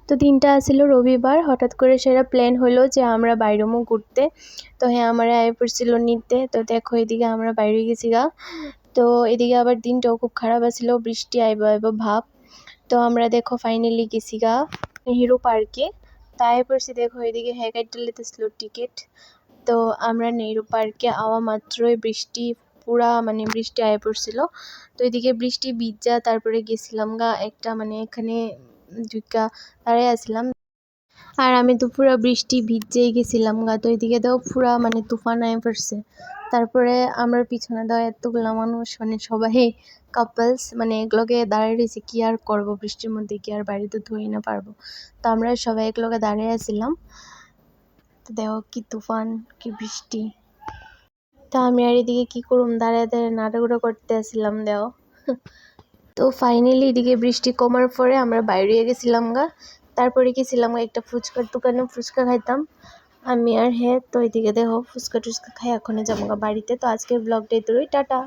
তো দিনটা আসিল রবিবার। হঠাৎ করে সেটা প্ল্যান হলো যে আমরা বাইরমু ঘুরতে। তো হ্যাঁ আমারে আইয়া পড়ছিল নিতে। তো দেখো এদিকে আমরা বাইরে গেছি গা। তো এদিকে আবার দিনটাও খুব খারাপ আছিল, বৃষ্টি আইব আইব ভাব। তো আমরা দেখো ফাইনালি গেছি গা নেহেরু পার্কে। তাই পড়ছি দেখো এদিকে হ্যাঁ কাইটটা লিতেছিল টিকিট। তো আমরা নেহেরু পার্কে আওয়া মাত্রই বৃষ্টি পুরা মানে বৃষ্টি আইয়া পড়ছিল। তো এদিকে বৃষ্টি ভিজা তারপরে গেছিলাম গা একটা মানে এখানে ঢুইকা দাঁড়ায় আছিলাম। আর আমি তো পুরা বৃষ্টি ভিজেই গেছিলাম গা। তো এদিকে দাও পুরা মানে তুফান আইয়া পড়ছে। তারপরে আমার পিছনে দাও এতগুলা মানুষ মানে সবাই কাপলস মানে একলগে দাঁড়ায় রয়েছে, কি আর করব বৃষ্টির মধ্যে, কি আর বাইরে তো ধুই না পারবো। তো আমরা সবাই একলগে দাঁড়িয়ে আছিলাম। তো দেখো কি তুফান কি বৃষ্টি। তা আমি আর এদিকে কি করুম, দাঁড়ায় দাঁড়ায় নাড়াগুড়া করতে আসছিলাম দেও। তো ফাইনালি এদিকে বৃষ্টি কমার পরে আমরা বাইরে গেছিলাম গা। তারপরে গেছিলাম গা একটা ফুচকার দোকানে, ফুচকা খাইতাম আমি আর হ্যাঁ। তো এদিকে দেখো ফুচকা টুচকা খাই এখনই যাবো গা বাড়িতে। তো আজকের ব্লগটা এতই, টাটা।